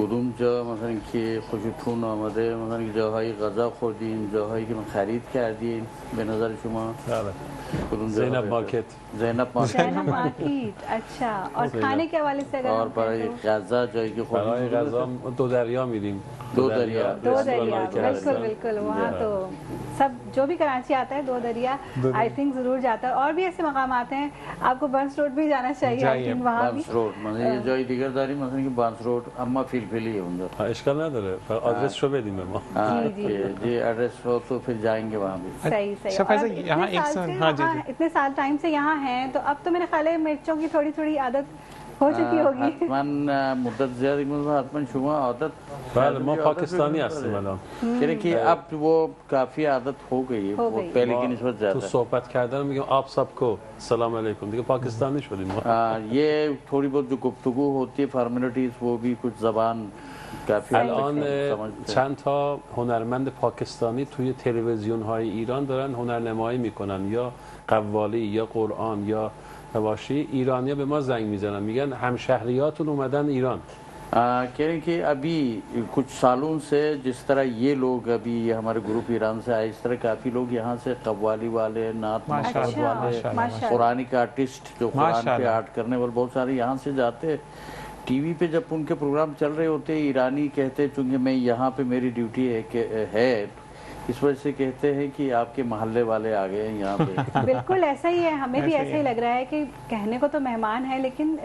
Speaker 4: کدوم جا مثلا که خوشتون آمده، مثلا که جاهای غذا خوردین، جاهایی که خرید کردین به نظر شما؟ کدوم جا؟
Speaker 5: زینب مارکت.
Speaker 4: زینب مارکت.
Speaker 2: زینب مارکیٹ، اچھا. اور کھانے کے حوالے سے اگر
Speaker 4: اور برای غذا جایی که خوردین؟
Speaker 5: برای غذا دو دریا میریم.
Speaker 4: دو دریا.
Speaker 2: دو دریا، بالکل بالکل. وہاں تو سب جو بھی کراچی آتا ہے دو دریا آئی تھنک ضرور جاتا ہے. اور بھی ایسے مقامات ہیں، آپ کو برنس روڈ بھی جانا چاہیے وہاں بھی.
Speaker 4: بانس روڈ مثلا یه جای دیگر داریم مثلا که بانس روڈ اما فیلفلیه اونجا.
Speaker 5: اشکال نداره، آدرس شو بدیم به ما.
Speaker 4: جی ایڈریس ہو تو پھر جائیں گے وہاں بھی.
Speaker 2: صحیح صحیح. اتنے سال ٹائم سے یہاں ہیں تو اب تو میرے خیال ہے مرچوں کی تھوڑی تھوڑی عادت ہو چکی ہوگی.
Speaker 4: حتما مدت زیادہ حتما شما عادت.
Speaker 5: بله ما پاکستانی هستیم الان.
Speaker 4: یعنی که اب وہ کافی عادت ہو گئی ہے پہلے کی نسبت
Speaker 5: تو
Speaker 4: زیادہ.
Speaker 5: صحبت کردن میگم آپ سب کو سلام علیکم دیگه پاکستانی شدیم.
Speaker 4: یہ تھوڑی بہت جو گفتگو ہوتی ہے فارمیلٹیز وہ بھی کچھ زبان کافی
Speaker 5: الان چند تا هنرمند پاکستانی توی تلویزیون های ایران دارن هنرنمایی میکنن، یا قوالی یا قرآن یا نواشی. ایرانیا به ما زنگ میزنن میگن همشهریاتون اومدن ایران.
Speaker 4: کہہ رہے ہیں کہ ابھی کچھ سالوں سے جس طرح یہ لوگ ابھی ہمارے گروپ ایران سے آئے، اس طرح کافی لوگ یہاں سے قوالی والے، نعت محفوظ والے، قرآنک آرٹسٹ جو قرآن پہ آرٹ کرنے والے بہت سارے یہاں سے جاتے. ٹی وی پہ جب ان کے پروگرام چل رہے ہوتے ایرانی کہتے چونکہ میں یہاں پہ میری ڈیوٹی ہے اس وجہ سے کہتے ہیں کہ آپ کے محلے والے آ گئے ہیں یہاں پہ.
Speaker 2: بالکل ایسا ہی ہے، ہمیں بھی ایسا ہی لگ رہا ہے کہ کہنے کو تو مہمان ہے لیکن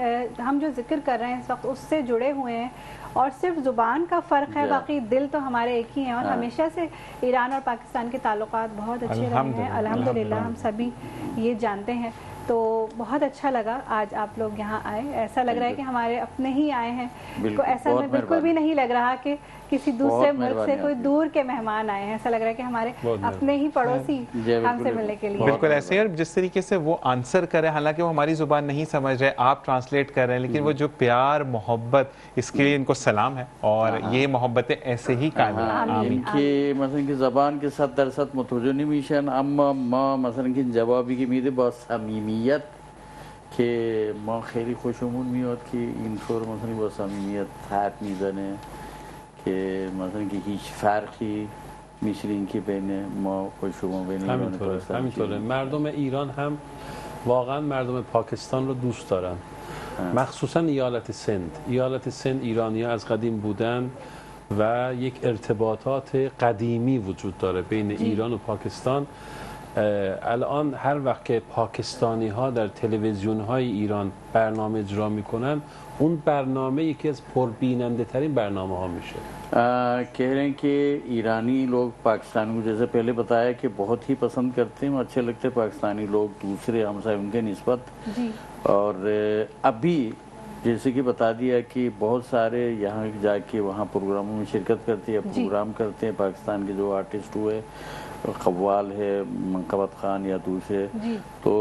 Speaker 2: ہم جو ذکر کر رہے ہیں اس وقت اس سے جڑے ہوئے ہیں. اور صرف زبان کا فرق ہے، باقی دل تو ہمارے ایک ہی ہیں. اور ہمیشہ سے ایران اور پاکستان کے تعلقات بہت اچھے رہے ہیں الحمدللہ، ہم سبھی یہ جانتے ہیں. تو بہت اچھا لگا آج آپ لوگ یہاں آئے. ایسا لگ رہا ہے کہ ہمارے اپنے ہی آئے ہیں. ایسا میں بالکل بھی نہیں لگ رہا کہ کسی دوسرے ملک سے کوئی دور کے مہمان آئے ہیں. ایسا لگ رہا ہے کہ ہمارے اپنے ہی پڑوسی ہم سے ملنے کے لیے.
Speaker 3: بالکل ایسے. اور جس طریقے سے وہ آنسر کر رہے ہیں، حالانکہ وہ ہماری زبان نہیں سمجھ رہے، آپ ٹرانسلیٹ کر رہے ہیں، لیکن وہ جو پیار محبت، اس کے لیے ان کو سلام ہے. اور یہ محبتیں ایسے ہی قائم
Speaker 4: رہیں. که مثلا که زبان که 100% متوجه نمیشن، اما ما مثلا که جوابی که میده با صمیمیت که ما خیلی خوشمون میاد که اینطور مثلا با صمیمیت حرف میزنه که مثلا که هیچ فرقی مثل این که بین ما و شما بین ایران و پاکستان.
Speaker 5: همینطوره. مردم ایران هم واقعا مردم پاکستان رو دوست دارن، مخصوصا ایالت سند. ایالت سند ایرانی‌ها از قدیم بودن و یک ارتباطات قدیمی وجود داره بین ایران و پاکستان. الان هر وقت که پاکستانی ها در تلویزیون های ایران برنامه اجرا میکنن، اون برنامه یکی از پربیننده ترین برنامه ها میشه.
Speaker 4: کہہ رہے ہیں کہ ایرانی لوگ پاکستانی کو جیسے پہلے بتایا کہ بہت ہی پسند کرتے ہیں، اچھے لگتے ہیں پاکستانی لوگ دوسرے ہمسائے ان کے نسبت. اور ابھی جیسے کہ بتا دیا کہ بہت سارے یہاں جا کے وہاں پروگراموں میں شرکت کرتے ہیں، پروگرام کرتے ہیں. پاکستان کے جو آرٹسٹ ہوئے، قوال ہے، منقبت خان یا دوسرے، تو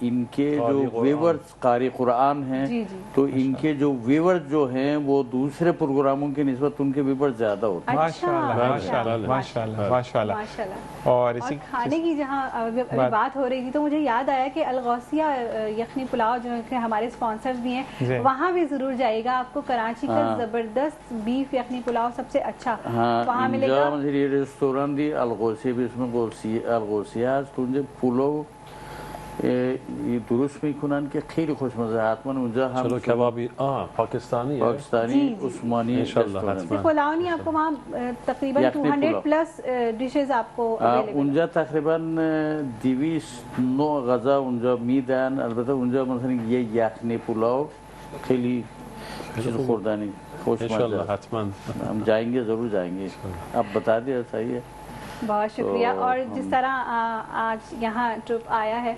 Speaker 4: ان کے جو ویورز قاری قرآن ہیں، تو ان کے جو ویورز جو ہیں وہ دوسرے پروگراموں کی نسبت ان کے ویورز زیادہ ہوتے ہیں.
Speaker 3: ماشاءاللہ. اور
Speaker 2: کھانے کی جہاں ابھی بات ہو رہی تھی تو مجھے یاد آیا کہ الغوثیہ یخنی پلاؤ جو کہ ہمارے اسپانسرز بھی ہیں، وہاں بھی ضرور جائے گا. آپ کو کراچی کا زبردست بیف یخنی پلاؤ سب سے اچھا وہاں ملے گا.
Speaker 4: یہ ریسٹوران دی الغوثیہ بھی، اس میں الغوثیہ است اونجا پولو درست میکنن که خیلی خوشمزه. حتما اونجا هم
Speaker 5: چلو کبابی پاکستانی
Speaker 4: عثمانی
Speaker 2: فلاونی آپ کو وہاں تقریباً 200 پلس ڈشز آپ کو
Speaker 4: اونجا تقریباً 209 غذا اونجا میدن. البته اونجا مثلا یه یخنی پلاو خیلی چیز خوردنی خوشمزه.
Speaker 5: حتما
Speaker 4: ہم جائیں گے، ضرور جائیں گے. آپ بتا دیا صحیح ہے.
Speaker 2: بہت شکریہ. اور جس طرح آج یہاں ٹرپ آیا ہے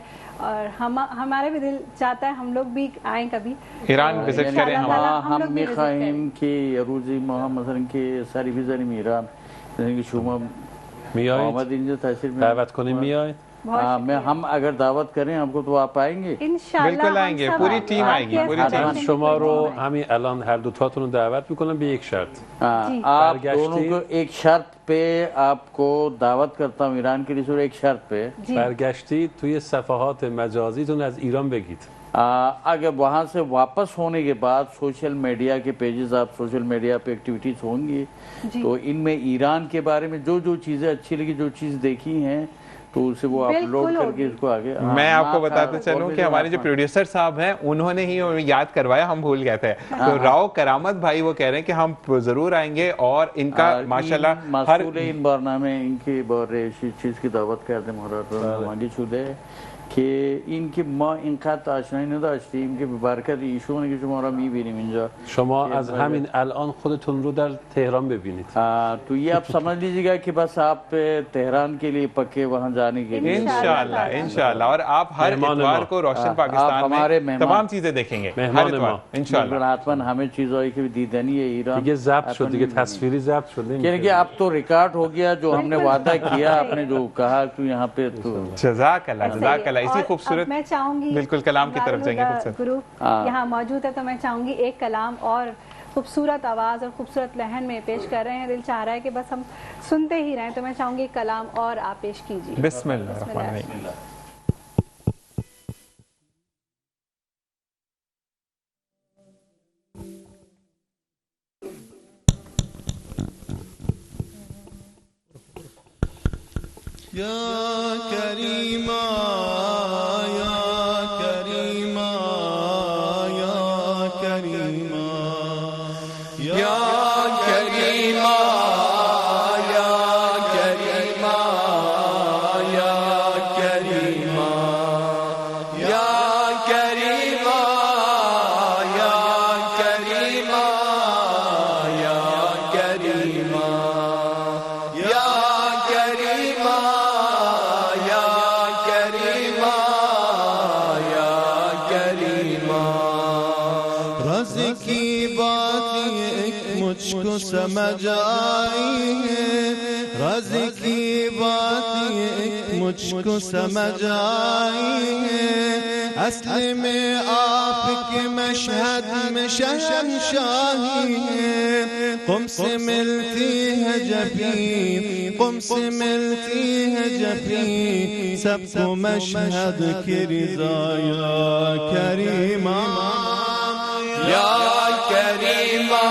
Speaker 2: اور ہمارا بھی دل چاہتا ہے ہم لوگ بھی آئیں کبھی
Speaker 3: ایران وزٹ کریں.
Speaker 4: هم میخواهیم که روزی ما هم مثلا که سری بزنیم ایران، یعنی که شما آمد اینجا تشریف
Speaker 5: دعوت کنیم میایید.
Speaker 4: ہم اگر دعوت کریں آپ کو تو آپ آئیں گے؟
Speaker 3: بالکل آئیں گے، پوری ٹیم آئے گی. پوری ٹیم
Speaker 5: شما رو همین الان هر دو تاتون رو دعوت میکنم به یک شرط.
Speaker 4: آپ دونوں کو ایک شرط پہ آپ کو دعوت کرتا ہوں ایران کے لیے، ایک شرط پہ
Speaker 5: برگشتید توی صفحات مجازیتون از ایران بگید.
Speaker 4: اگر وہاں سے واپس ہونے کے بعد سوشل میڈیا کے پیجز، آپ سوشل میڈیا پہ ایکٹیویٹیز ہوں گی تو ان میں ایران کے بارے میں جو جو چیزیں اچھی لگی، جو چیز دیکھی ہیں تو اسے وہ اپلوڈ کر کے اس کو آگے
Speaker 3: میں آپ کو بتاتے چلوں کہ ہمارے جو پروڈیوسر صاحب ہیں انہوں نے ہی یاد کروایا، ہم بھول گئے تھے. تو راؤ کرامت بھائی وہ کہہ رہے ہیں کہ ہم ضرور آئیں گے، اور ان کا ماشاءاللہ ہر
Speaker 4: مسئول بارنامه این که باره چیز که دعوت کردیم مهاجی شده که این که ما اینقدر آشنایی نداشتیم که به برکت ایشونه که شما را میبینیم اینجا.
Speaker 5: شما از همین الان خودتون رو در تهران ببینید.
Speaker 4: تو یہ آپ سمجھ لیجیے گا کہ بس آپ تہران کے لیے پکے وہاں جانے کے لیے
Speaker 3: انشاءاللہ. اور آپ ہر اتوار کو روشن پاکستان میں تمام چیزیں دیکھیں گے
Speaker 5: مہمان ما
Speaker 3: انشاءاللہ.
Speaker 4: حتما همه چیزایی که دیدنی ہے ایران
Speaker 5: دیگه ضبط شد، دیگه تصویری ضبط شد،
Speaker 4: یعنی کہ اب تو ریکارڈ ہو گیا جو ہم نے وعدہ کیا، آپ نے جو کہا تو یہاں پہ تو
Speaker 3: جزاک اللہ جزاک اللہ. اسی خوبصورت
Speaker 2: میں چاہوں گی
Speaker 3: بالکل کلام کی طرف جائیں گے.
Speaker 2: گروپ یہاں موجود ہے تو میں چاہوں گی ایک کلام اور خوبصورت آواز اور خوبصورت لہن میں پیش کر رہے ہیں. دل چاہ رہا ہے کہ بس ہم سنتے ہی رہیں، تو میں چاہوں گی ایک کلام اور آپ پیش کیجیے.
Speaker 3: بسم اللہ الرحمن الرحیم.
Speaker 6: یا کریما یا کریما یا کریما یا کریما یا کریما یا کریما یا کریما یا کریما یا کریما یا کریما مجھ کو سمجھ آئی ہے، راز کی بات یہ مجھ کو سمجھ آئی ہے، اصل میں آپ کے مشہد میں شہنشاہی ہے. قم سے ملتی ہے جبیں، قم سے ملتی ہے جبیں، سب کو مشہد کی رضا. یا کریمہ یا کریمہ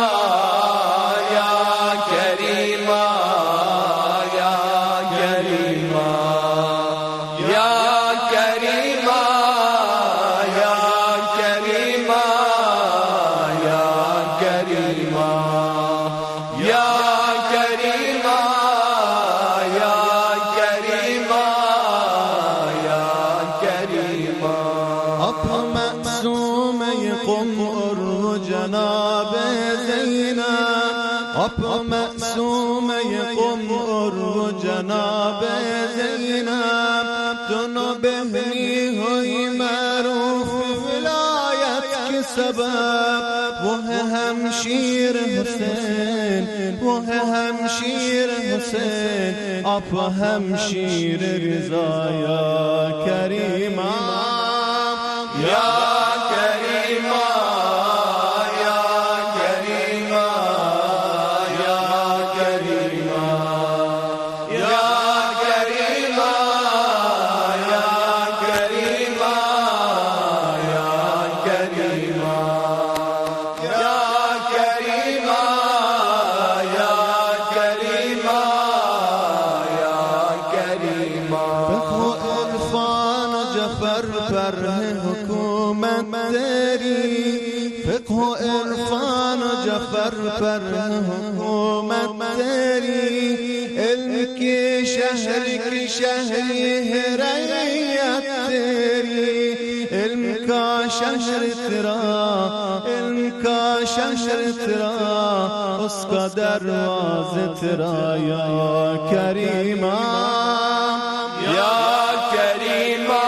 Speaker 6: معصوم قم اور جناب زینب، دونوں بہنی ہوئی معروف ولایت کے سبب. وہ ہے ہمشیر حسین، وہ ہے ہمشیر حسین، آپ ہمشیر رضا. یا کریمہ یا کریمہ پر حکومت تیری، علم کے شہر کی شہری ہے رعیت تیری. علم کا شہر تیرا، علم کا شہر تیرا، اس کا دروازہ تیرا. یا کریمہ یا کریمہ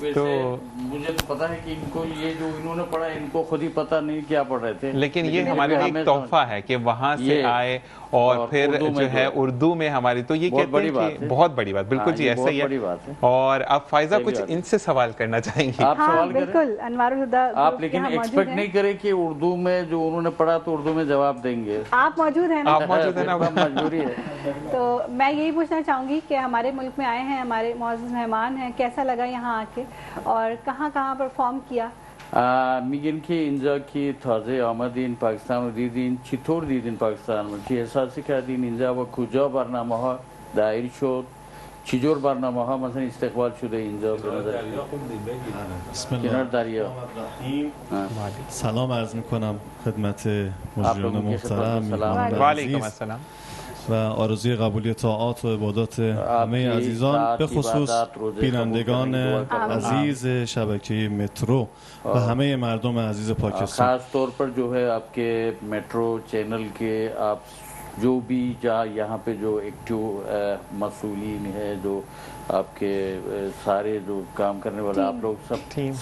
Speaker 4: ویسے
Speaker 3: تو
Speaker 4: مجھے تو پتا ہے کہ ان کو یہ جو انہوں نے پڑھا ان کو خود ہی پتا نہیں کیا پڑھ رہے تھے,
Speaker 3: لیکن یہ ہمارے لیے ایک تحفہ ہے کہ وہاں سے آئے اور پھر جو ہے اردو میں ہماری, تو یہ کہتے ہیں کہ بہت بڑی بات. بالکل جی ایسا ہی ہے. اور آپ فائزہ کچھ ان سے سوال کرنا چاہیں گی؟
Speaker 4: آپ
Speaker 2: ہاں
Speaker 4: سوال کریں
Speaker 2: بالکل, انوار الہدا
Speaker 4: آپ, لیکن ایکسپیکٹ نہیں کریں کہ اردو میں جو انہوں نے پڑھا تو اردو میں جواب دیں گے.
Speaker 2: آپ موجود ہیں نا,
Speaker 3: آپ موجود ہیں نا,
Speaker 4: مجبوری ہے.
Speaker 2: تو میں یہی پوچھنا چاہوں گی کہ ہمارے ملک میں آئے ہیں, ہمارے معزز مہمان ہیں, کیسا لگا یہاں آ کے اور کہاں کہاں پرفارم کیا؟
Speaker 4: میگن کی اینجاکی تازه آمدین پاکستان رو دیدین, چطور دیدین پاکستان رو؟ چی احساسی کردین اینجا و کجا برنامه ها دایر شد؟ چجور برنامه ها مثلا استقبال شده اینجا به نظر؟
Speaker 7: بسم
Speaker 4: کنار
Speaker 7: الله
Speaker 4: دریا.
Speaker 7: سلام عرض میکنم خدمت مجریان
Speaker 4: آپ لوگوں کی خدمت
Speaker 7: محترم,
Speaker 4: میں سلام.
Speaker 7: میهمانان
Speaker 3: وعلیکم
Speaker 7: عزیز
Speaker 3: السلام.
Speaker 7: و آرزوی قبولی طاعات و عبادات همه عزیزان, به خصوص بینندگان عزیز شبکه مترو و همه مردم عزیز پاکستان.
Speaker 4: خاص طور پر جو ہے آپ کے میٹرو چینل کے آپ جو بھی جہاں یہاں پہ جو ایکٹیو مسئولین ہے, جو آپ کے سارے جو کام کرنے والے آپ لوگ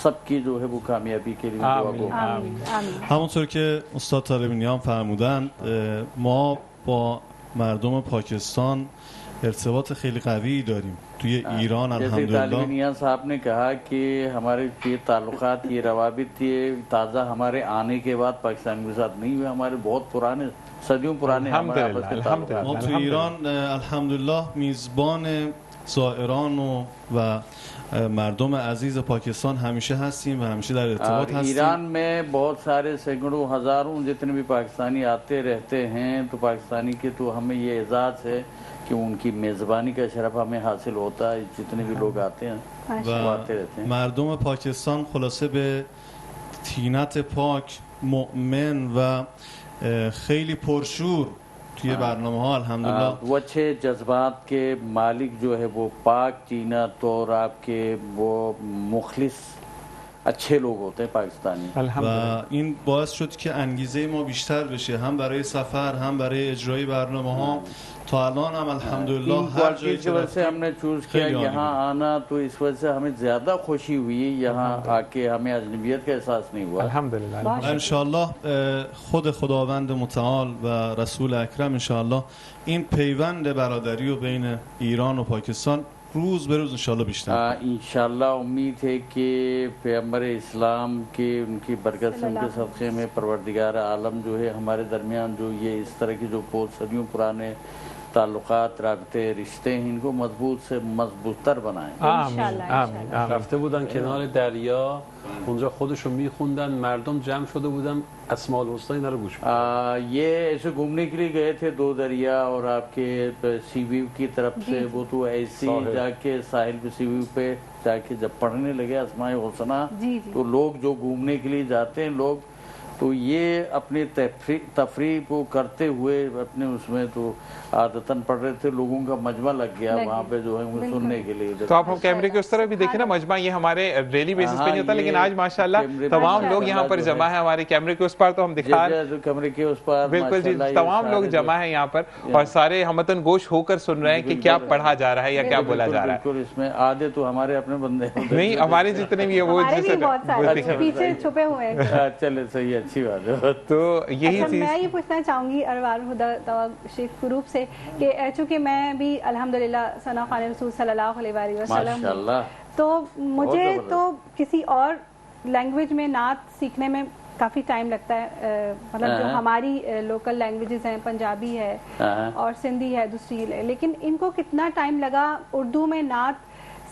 Speaker 4: سب کی جو ہے وہ کامیابی کے لیے دعا کو.
Speaker 2: آمین آمین.
Speaker 7: همونطور که استاد طالبینیان فرمودن, ما با مردم پاکستان ارتباط خیلی قوی داریم توی ایران.
Speaker 4: جیسے
Speaker 7: الحمدلله
Speaker 4: طالبینیان صاحب نے کہا کہ ہمارے یہ تعلقات, یہ روابط یہ تازہ ہمارے آنے کے بعد پاکستان کے ساتھ نہیں ہوئے, ہمارے بہت پرانے صدیوں پرانے ہمارے آپس کے تعلقات.
Speaker 7: ما توی ایران الحمدلله میزبان زائران و مردم عزیز پاکستان همیشه هستیم و همیشه در ارتباط هستیم.
Speaker 4: ایران میں بہت سارے سینکڑوں ہزاروں جتنے بھی پاکستانی آتے رہتے ہیں, تو پاکستانی کے تو ہمیں یہ اعزاز ہے کہ ان کی میزبانی کا شرف ہمیں حاصل ہوتا ہے. جتنے بھی لوگ آتے ہیں وہ آتے رہتے ہیں.
Speaker 7: مردم پاکستان خلاصه به طینت پاک, مؤمن و خیلی پرشور توی برنامه ها الحمدلله.
Speaker 4: وہ اچھے جذبات کے مالک جو ہے وہ پاک طینت اور آپ کے وہ مخلص اچھے لوگ ہوتے ہیں پاکستانی.
Speaker 7: و این باعث شد که انگیزه ما بیشتر بشه, هم برای سفر هم برای اجرای برنامه ها. تا الان هم الحمدلله هر جایی
Speaker 4: کی وجہ سے ہم نے چوز کیا یہاں آنا, تو اس وجہ سے ہمیں زیادہ خوشی ہوئی یہاں آ کے, ہمیں اجنبیت کا احساس نہیں ہوا.
Speaker 3: الحمدللہ.
Speaker 7: انشاءالله خود خداوند متعال و رسول اکرم انشاءالله این پیوند برادری و بین ایران و پاکستان روز به روز انشاءاللہ بیشتر.
Speaker 4: انشاءاللہ امید ہے کہ پیغمبر اسلام کے ان کی برکت سے, ان کے صدقے میں پروردگار عالم جو ہے ہمارے درمیان جو یہ اس طرح کی جو بہت صدیوں پرانے تعلقات, رابطے, رشتے ہیں, ان کو مضبوط سے مضبوط تر بنائیں.
Speaker 3: آمین.
Speaker 5: رفته بودن کنار دریا, اونجا خودشون میخوندن, مردم جمع شده بودن اسماء الحسنی اینا رو گوش می‌کردن.
Speaker 4: یہ ایسے گھومنے کے لیے گئے تھے دو دریا, اور آپ کے سی ویو کی طرف سے وہ تو ایسی جا کے ساحل پہ سی ویو پہ جا کے جب پڑھنے لگے اسماء الحسنی, تو لوگ جو گھومنے کے لیے جاتے ہیں لوگ, تو یہ اپنے تفریح کو کرتے ہوئے اپنے اس میں تو عادتاً پڑھ رہے تھے, لوگوں کا مجمع لگ گیا وہاں پہ جو ہے وہ سننے کے لیے.
Speaker 3: تو آپ ہم کیمرے کے اس طرح بھی دیکھیں نا, مجمع یہ ہمارے ڈیلی بیسس پہ نہیں ہوتا, لیکن آج ماشاءاللہ تمام لوگ یہاں پر جمع ہیں. ہمارے کیمرے کے اس پر تو ہم دکھا
Speaker 4: کیمرے کے اس پر
Speaker 3: بالکل جی, تمام لوگ جمع ہیں یہاں پر, اور سارے ہمتن گوش ہو کر سن رہے ہیں کہ کیا پڑھا جا رہا ہے یا کیا بولا جا رہا ہے.
Speaker 4: بالکل, اس میں آدھے تو ہمارے اپنے بندے
Speaker 3: نہیں, ہمارے جتنے بھی ہیں وہ
Speaker 2: پیچھے چھپے ہوئے ہیں.
Speaker 4: چلے صحیح, اچھی بات ہے.
Speaker 3: تو یہی چیز
Speaker 2: میں یہ پوچھنا چاہوں گی انوار الہدا شیخ فروب سے کہ چونکہ میں بھی الحمدللہ ثنا خوان رسول صلی اللہ علیہ وآلہ وسلم, تو مجھے تو کسی اور لینگویج میں نعت سیکھنے میں کافی ٹائم لگتا ہے. مطلب جو ہماری لوکل لینگویجز ہیں, پنجابی ہے اور سندھی ہے دوسری, لیکن ان کو کتنا ٹائم لگا اردو میں نعت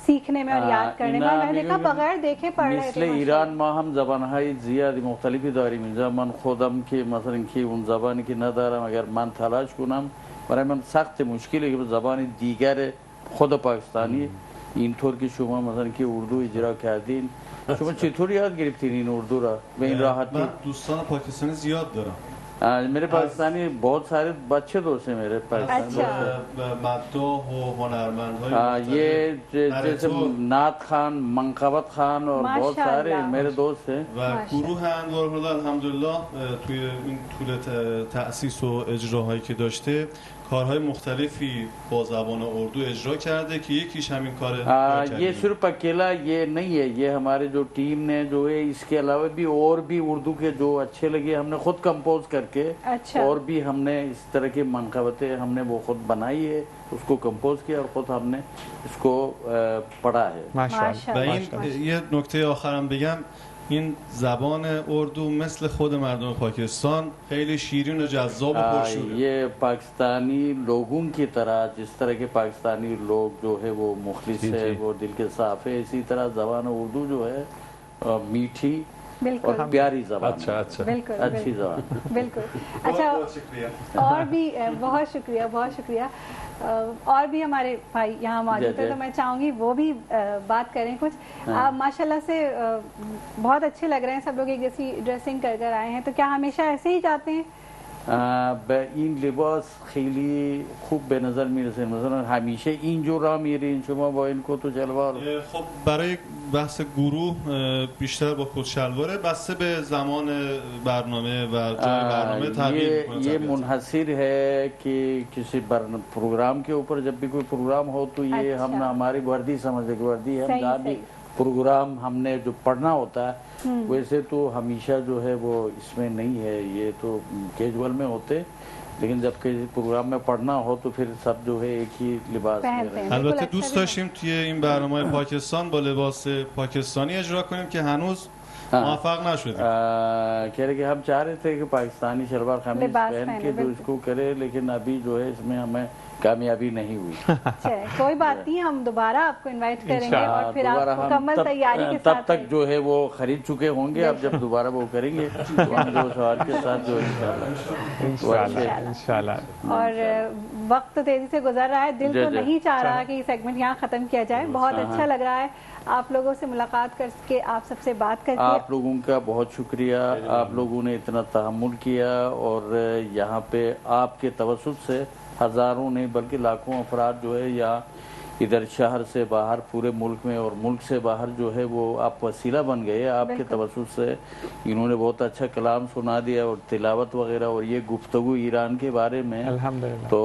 Speaker 2: سیکھنے میں اور یاد کرنے میں؟ میں نے دیکھا بغیر دیکھے پڑھ رہے تھے.
Speaker 4: مثل ایران ما هم زبانهای زیادی مختلفی داریم اینجا. من خودم که مثلا که اون زبانی که ندارم اگر من تلاش کنم برای من سخت مشکلی که زبان دیگر خود پاکستانی, اینطور که شما مثلا که اردو اجرا کردین, شما چطور یاد گرفتین این اردو را به این راحتی؟
Speaker 7: من دوستان پاکستانی زیاد دارم.
Speaker 4: میرے پاکستانی بہت سارے بچے دوست ہیں میرے پاکستانی.
Speaker 7: مداح و هنرمندهای
Speaker 4: یہ جیسے نعت خان, منقبت خان اور بہت سارے میرے دوست ہیں.
Speaker 7: و گروه انوارالهدی الحمدلله توی این طول تأسیس و اجراهایی که داشته کارهای مختلفی با زبان اردو اجرا کرده که یکیش همین کار
Speaker 4: یہ صرف اکیلا یہ نہیں ہے، یہ ہمارے جو ٹیم نے جو ہے اس کے علاوہ بھی اور بھی اردو کے جو اچھے لگے ہم نے خود کمپوز کر کے اور بھی ہم نے اس طرح کی منقبتیں ہم نے وہ خود بنائی ہے، اس کو کمپوز کیا اور خود ہم نے اس کو پڑھا ہے.
Speaker 7: و این یه نکته آخرم بگم، این زبان اردو مثل خود مردم پاکستان خیلی شیرین و جذاب و پرشوره.
Speaker 4: یہ پاکستانی لوگوں کی طرح، جس طرح کے پاکستانی لوگ جو ہے وہ مخلص ہے، وہ دل کے صاف ہے، اسی طرح زبان اردو جو ہے میٹھی اور پیاری زبان.
Speaker 5: اچھا
Speaker 2: بالکل
Speaker 4: اچھی زبان.
Speaker 2: بالکل. اچھا، اور بھی بہت شکریہ، بہت شکریہ. اور بھی ہمارے بھائی یہاں موجود ہیں تو میں چاہوں گی وہ بھی بات کریں کچھ. آپ ماشاءاللہ سے بہت اچھے لگ رہے ہیں، سب لوگ ایک جیسی ڈریسنگ کر کر آئے ہیں، تو کیا ہمیشہ ایسے ہی جاتے ہیں؟
Speaker 4: این لباس خیلی خوب به نظر میرسه، مثلا همیشه اینجور را میرین شما با این کت و شلوار؟
Speaker 7: خب برای بحث گروه بیشتر با کت شلواره، بسته به زمان برنامه و جای برنامه تغییر میکنه.
Speaker 4: یہ منحصر ہے کہ کسی پروگرام کے اوپر جب بھی کوئی پروگرام ہو تو یہ ہم ہماری وردی سمجھتے کہ وردی ہے، جہاں بھی پروگرام ہم نے جو پڑھنا ہوتا ہے ویسے تو ہمیشہ جو ہے وہ اس میں نہیں ہے، یہ تو کیجول میں ہوتے، لیکن جب کہ پروگرام میں پڑھنا ہو تو پھر سب جو ہے ایک ہی لباس میں رہے.
Speaker 7: البته دوست داشتیم توی این برنامه پاکستان با لباس پاکستانی اجرا کنیم که هنوز موفق نشدیم.
Speaker 4: کہہ رہے کہ ہم چاہ رہے تھے کہ پاکستانی شلوار قمیض پہن کے جو اس کو کرے، لیکن ابھی جو ہے اس میں ہمیں کامیابی نہیں ہوئی.
Speaker 2: کوئی بات نہیں، ہم دوبارہ آپ کو انوائٹ کریں گے اور پھر آپ مکمل تیاری کے ساتھ.
Speaker 4: تب تک جو ہے وہ خرید چکے ہوں گے، اب جب دوبارہ وہ کریں گے تو ہم جو سوال کے ساتھ جو
Speaker 3: انشاءاللہ.
Speaker 2: اور وقت تیزی سے گزر رہا ہے، دل تو نہیں چاہ رہا کہ یہ سیگمنٹ یہاں ختم کیا جائے. بہت اچھا لگ رہا ہے آپ لوگوں سے ملاقات کر کے، آپ سب سے بات کر کے.
Speaker 4: آپ لوگوں کا بہت شکریہ، آپ لوگوں نے اتنا تحمل کیا اور یہاں پہ آپ کے توسط سے ہزاروں نہیں بلکہ لاکھوں افراد جو ہے یا ادھر شہر سے باہر پورے ملک میں اور ملک سے باہر جو ہے وہ آپ وسیلہ بن گئے. آپ کے توسط سے انہوں نے بہت اچھا کلام سنا دیا اور تلاوت وغیرہ اور یہ گفتگو ایران کے بارے میں،
Speaker 3: الحمدللہ
Speaker 4: تو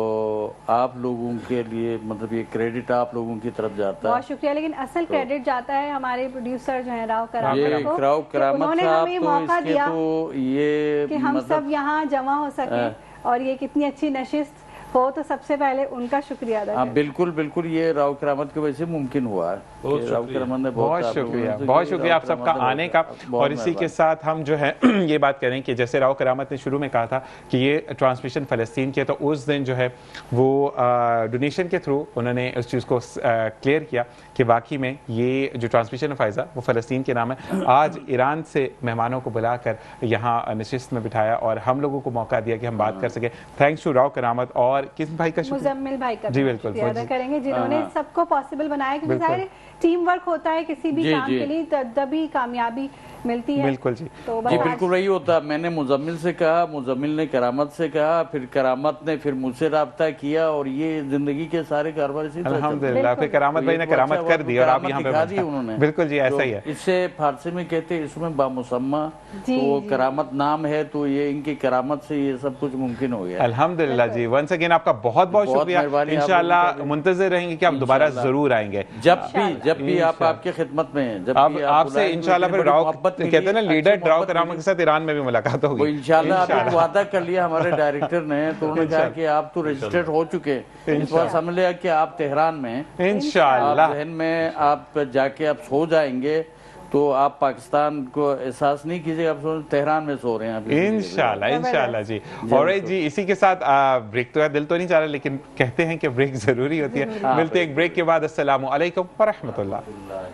Speaker 4: آپ لوگوں کے لیے مطلب یہ کریڈٹ آپ لوگوں کی طرف جاتا ہے.
Speaker 2: بہت شکریہ، لیکن اصل کریڈٹ جاتا ہے ہمارے پروڈیوسر جو ہیں راؤ
Speaker 4: کرامت
Speaker 2: صاحب، انہوں نے ہمیں یہ موقع دیا
Speaker 4: یہ
Speaker 2: کہ ہم سب یہاں جمع ہو سکیں اور یہ کتنی اچھی نشست ہو، تو سب سے پہلے ان کا شکریہ ادا کریں.
Speaker 4: بالکل بالکل، یہ راؤ کرامت کی وجہ سے ممکن ہوا ہے. راؤ کرامت نے
Speaker 3: بہت شکریہ، بہت شکریہ آپ سب کا آنے کا. اور اسی کے ساتھ ہم جو ہے یہ بات کریں کہ جیسے راؤ کرامت نے شروع میں کہا تھا کہ یہ ٹرانسمیشن فلسطین کی ہے، تو اس دن جو ہے وہ ڈونیشن کے تھرو انہوں نے اس چیز کو کلیئر کیا کہ واقعی میں یہ جو ٹرانسمیشن فائزہ وہ فلسطین کے نام ہے. آج ایران سے مہمانوں کو بلا کر یہاں نشست میں بٹھایا اور ہم لوگوں کو موقع دیا کہ ہم بات کر سکیں. تھینکس ٹو راؤ کرامت اور کس بھائی کا
Speaker 2: مزمل بھائی کا
Speaker 3: جی بالکل
Speaker 2: شکریہ ادا کریں گے جنہوں نے سب کو پاسبل بنایا، کیونکہ ظاہر ٹیم ورک ہوتا ہے کسی بھی کام کے لیے تبھی کامیابی ملتی ہے.
Speaker 3: بالکل جی
Speaker 4: جی بالکل وہی ہوتا. میں نے مزمل سے کہا، مزمل نے کرامت سے کہا، پھر کرامت نے پھر مجھ سے رابطہ کیا اور یہ زندگی کے سارے کاروبار اسی طرح
Speaker 3: الحمدللہ. پھر کرامت بھائی نے کرامت کر دی اور آپ یہاں پہ
Speaker 4: دکھا دی انہوں نے.
Speaker 3: بالکل جی ایسا ہی ہے.
Speaker 4: اس سے فارسی میں کہتے ہیں اس میں بامسمہ، تو کرامت نام ہے تو یہ ان کی کرامت سے یہ سب کچھ ممکن ہو گیا.
Speaker 3: الحمدللہ جی. ونس اگین آپ کا بہت بہت شکریہ. انشاءاللہ منتظر رہیں گے کہ آپ دوبارہ ضرور آئیں گے
Speaker 4: جب بھی آپ کی خدمت میں ہیں.
Speaker 3: آپ سے انشاءاللہ پھر راؤ کہتے ہیں نا لیڈر راؤ کرامت کے ساتھ ایران میں بھی ملاقات ہوگی
Speaker 4: انشاءاللہ. آپ وعدہ کر لیا ہمارے ڈائریکٹر نے، تو انہوں نے کہا کہ آپ تو رجسٹرڈ ہو چکے، اس بار سمجھ لیا کہ آپ تہران میں
Speaker 3: انشاءاللہ
Speaker 4: ذہن میں آپ جا کے آپ سو جائیں گے تو آپ پاکستان کو احساس نہیں کیجیے گا، آپ تہران میں سو رہے ہیں
Speaker 3: انشاءاللہ. انشاءاللہ جی. اور جی اسی کے ساتھ بریک تو دل تو نہیں چاہ رہا لیکن کہتے ہیں کہ بریک ضروری ہوتی ہے. ملتے ایک بریک کے بعد. السلام علیکم ورحمۃ اللہ.